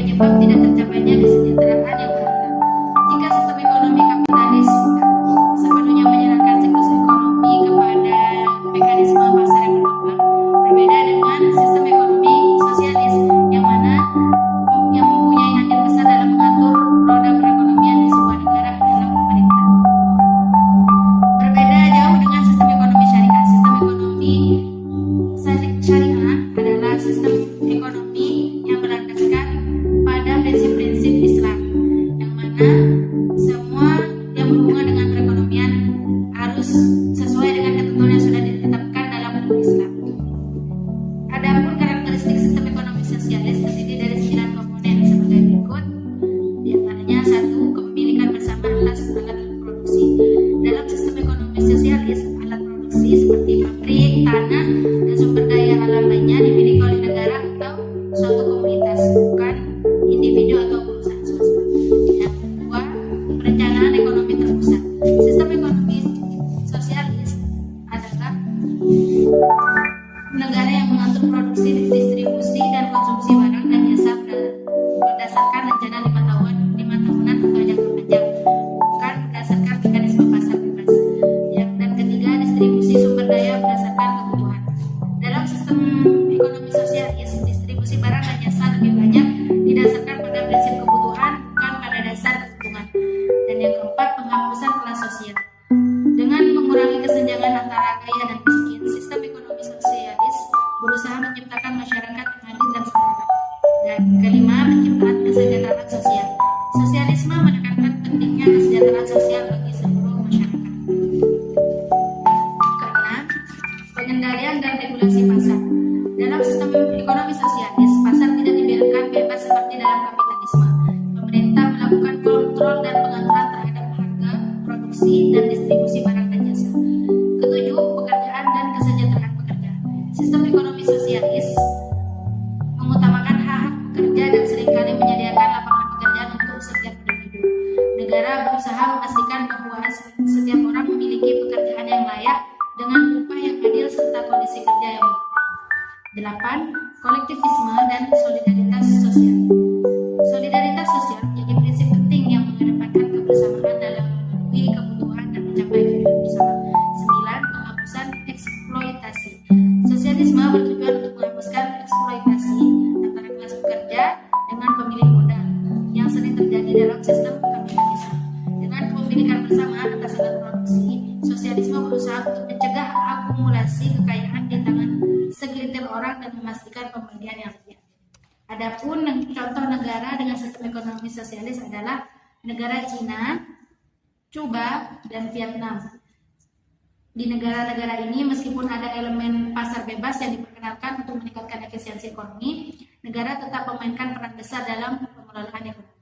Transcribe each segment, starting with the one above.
penyebab tidak tercapainya kesejahteraan yang merata. Jika sistem ekonomi kapitalis sepenuhnya menyerahkan siklus ekonomi kepada mekanisme pasar yang berkembang, berbeda dengan sistem ekonomi sosialis yang mempunyai andil besar dalam mengatur roda perekonomian di sebuah negara adalah pemerintah. Berbeda jauh dengan sistem ekonomi syariah. Sistem ekonomi syariah adalah sistem ekonomi yang berlandaskan pada prinsip-prinsip Islam, yang mana semua yang berhubungan dengan perekonomian harus sesuai dengan ketentuan yang sudah ditetapkan dalam hukum Islam. Adapun karakteristik sistem ekonomi sosialis terdiri dari 9 komponen sebagai berikut. Di antaranya 1. Kepemilikan bersama atas alat produksi. Dalam sistem ekonomi sosialis, alat produksi seperti pabrik, tanah, dan sumber daya alam lainnya dimiliki oleh negara atau suatu komunitas, bukan individu atau perusahaan swasta. Yang kedua, perencanaan ekonomi terpusat. Sistem ekonomi sosialis adalah negara yang mengatur produksi, distribusi, dan konsumsi barang dan jasa berdasarkan rencana 5 tahunan atau jangka panjang, bukan berdasarkan mekanisme pasar bebas. Dan ketiga, distribusi sumber daya berdasarkan kebutuhan. Dalam sistem ekonomi sosialis, distribusi barang dan jasa lebih banyak didasarkan pada prinsip kebutuhan, bukan pada dasar keuntungan. Dan yang keempat, penghapusan kelas sosial. Dengan mengurangi kesenjangan antara kaya dan miskin, sistem ekonomi sosialis berusaha menciptakan masyarakat yang adil dan setara. Dan kelima, penciptaan kesejahteraan sosial. Sosialisme menekankan pentingnya kesejahteraan sosial bagi seluruh masyarakat. Keenam, pengendalian dan regulasi pasar. Dalam sistem ekonomi sosialis, pasar tidak dibiarkan bebas seperti dalam kapitalisme. Pemerintah melakukan kontrol dan pengaturan terhadap harga, produksi, dan distribusi barang dan jasa. Ketujuh, pekerjaan dan kesejahteraan pekerja. Sistem ekonomi sosialis mengutamakan hak pekerja dan seringkali menyediakan lapangan pekerjaan untuk setiap individu. Negara berusaha memastikan bahwa setiap orang memiliki pekerjaan yang layak dengan upah yang adil serta kondisi kerja yang baik. 8. Kolektivisme dan solidaritas sosial. Solidaritas sosial menjadi prinsip penting yang mengedepankan kebersamaan dalam memenuhi kebutuhan dan mencapai tujuan bersama. 9. Penghapusan eksploitasi. Sosialisme bertujuan untuk menghapuskan eksploitasi antara kelas pekerja dengan pemilik modal yang sering terjadi dalam sistem kapitalisme. Dengan kepemilikan bersama atas alat produksi, sosialisme berusaha untuk mencegah akumulasi kekayaan di tangan segelintir orang dan memastikan pembagian yang adil. Adapun contoh negara dengan sistem ekonomi sosialis adalah negara Cina, Cuba, dan Vietnam. Di negara-negara ini, meskipun ada elemen pasar bebas yang diperkenalkan untuk meningkatkan efisiensi ekonomi, negara tetap memainkan peran besar dalam pengelolaan ekonomi.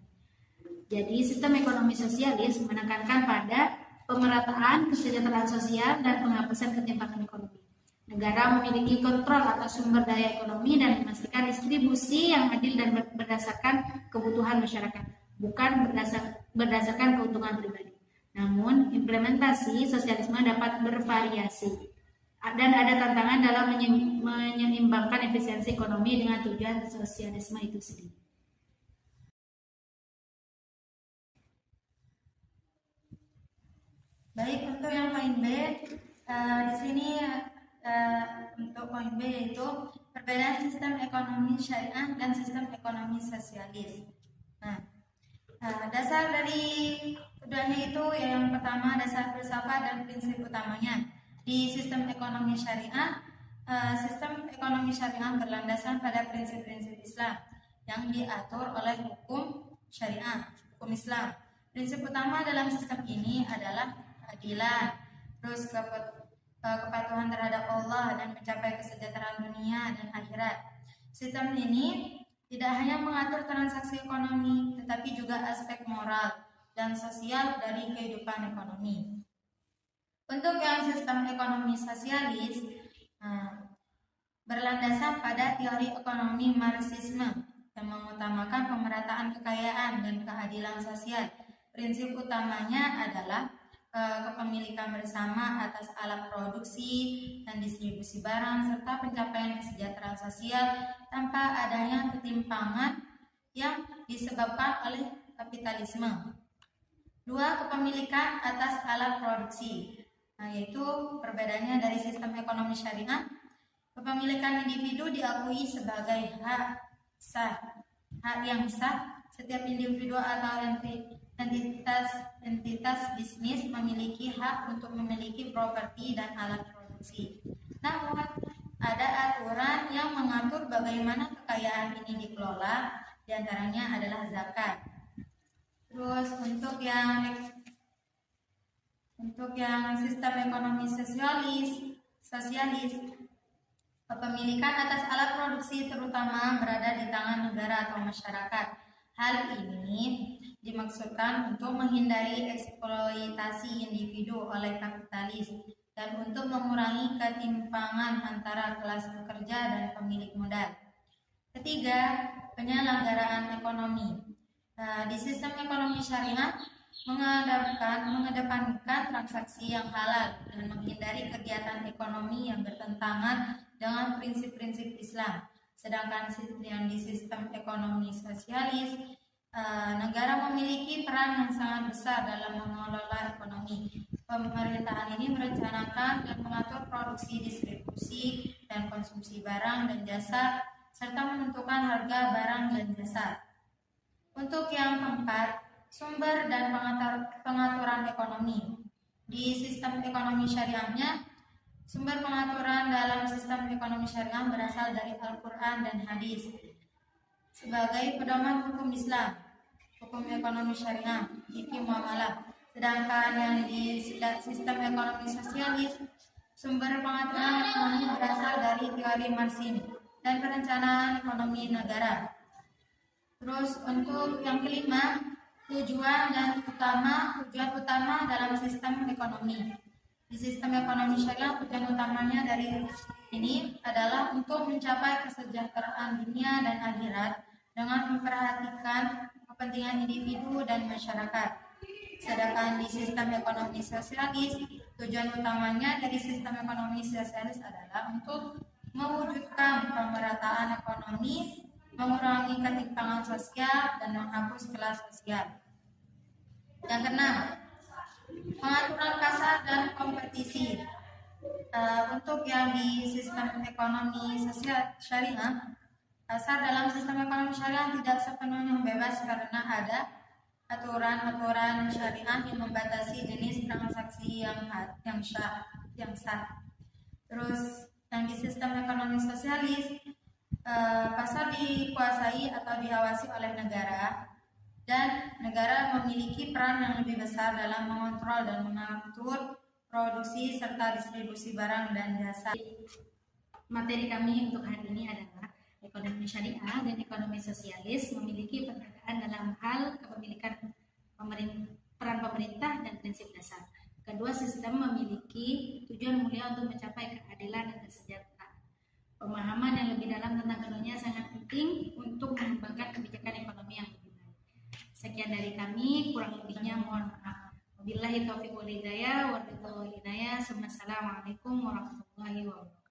Jadi, sistem ekonomi sosialis menekankan pada pemerataan kesejahteraan sosial dan penghapusan ketimpangan ekonomi. Negara memiliki kontrol atas sumber daya ekonomi dan memastikan distribusi yang adil dan berdasarkan kebutuhan masyarakat, bukan berdasarkan keuntungan pribadi. Namun, implementasi sosialisme dapat bervariasi dan ada tantangan dalam menyeimbangkan efisiensi ekonomi dengan tujuan sosialisme itu sendiri. Baik, untuk yang poin B, di sini untuk poin B yaitu perbedaan sistem ekonomi syariah dan sistem ekonomi sosialis. Dasar dari keduanya itu yang pertama dasar filsafat dan prinsip utamanya. Di sistem ekonomi syariah, sistem ekonomi syariah berlandaskan pada prinsip-prinsip Islam yang diatur oleh hukum syariah, hukum Islam. Prinsip utama dalam sistem ini adalah keadilan, terus kepatuhan terhadap Allah dan mencapai kesejahteraan dunia dan akhirat. Sistem ini tidak hanya mengatur transaksi ekonomi, tetapi juga aspek moral dan sosial dari kehidupan ekonomi. Untuk yang sistem ekonomi sosialis, berlandaskan pada teori ekonomi Marxisme yang mengutamakan pemerataan kekayaan dan keadilan sosial. Prinsip utamanya adalah kepemilikan bersama atas alat produksi dan distribusi barang serta pencapaian kesejahteraan sosial tanpa adanya ketimpangan yang disebabkan oleh kapitalisme. 2. Kepemilikan atas alat produksi, yaitu perbedaannya dari sistem ekonomi syariah. Kepemilikan individu diakui sebagai hak yang sah. Setiap individu atau entitas bisnis memiliki hak untuk memiliki properti dan alat produksi. Namun, ada aturan yang mengatur bagaimana kekayaan ini dikelola, diantaranya adalah zakat. Terus untuk yang sistem ekonomi sosialis, kepemilikan atas alat produksi terutama berada di tangan negara atau masyarakat. Hal ini dimaksudkan untuk menghindari eksploitasi individu oleh kapitalis dan untuk mengurangi ketimpangan antara kelas pekerja dan pemilik modal. Ketiga, penyelenggaraan ekonomi. Di sistem ekonomi syariah mengedepankan transaksi yang halal dan menghindari kegiatan ekonomi yang bertentangan dengan prinsip-prinsip Islam. Sedangkan yang di sistem ekonomi sosialis, negara memiliki peran yang sangat besar dalam mengelola ekonomi. Pemerintahan ini merencanakan dan mengatur produksi, distribusi, dan konsumsi barang dan jasa, serta menentukan harga barang dan jasa. Untuk yang keempat, sumber dan pengaturan ekonomi. Di sistem ekonomi syariahnya, sumber pengaturan dalam sistem ekonomi syariah berasal dari Al-Quran dan hadis sebagai pedoman hukum Islam, hukum ekonomi syariah, fikih muamalah. Sedangkan yang di sistem ekonomi sosialis, sumber pengaturan ekonomi berasal dari teori Marxisme dan perencanaan ekonomi negara. Terus untuk yang kelima, tujuan utama dalam sistem ekonomi. Di sistem ekonomi syariah, tujuan utamanya dari ini adalah untuk mencapai kesejahteraan dunia dan akhirat dengan memperhatikan kepentingan individu dan masyarakat. Sedangkan di sistem ekonomi sosialis, tujuan utamanya dari sistem ekonomi sosialis adalah untuk mewujudkan pemerataan ekonomi, mengurangi ketimpangan sosial, dan menghapus kelas sosial. Yang keenam, pengaturan pasar dan kompetisi. Untuk yang di sistem ekonomi sosial syariah, pasar dalam sistem ekonomi syariah tidak sepenuhnya bebas karena ada aturan-aturan syariah yang membatasi jenis transaksi yang sah. Terus yang di sistem ekonomi sosialis, pasar dikuasai atau diawasi oleh negara, dan negara memiliki peran yang lebih besar dalam mengontrol dan mengatur produksi serta distribusi barang dan jasa. Materi kami untuk hari ini adalah ekonomi syariah dan ekonomi sosialis memiliki perbedaan dalam hal kepemilikan peran pemerintah dan prinsip dasar. Kedua sistem memiliki tujuan mulia untuk mencapai keadilan dan kesejahteraan. Pemahaman yang lebih dalam tentang keduanya sangat penting untuk mengembangkan kebijakan ekonomi yang lebih baik. Sekian dari kami, kurang lebihnya mohon maaf. Wabillahi taufiq wal hidayah, Assalamualaikum warahmatullahi wabarakatuh.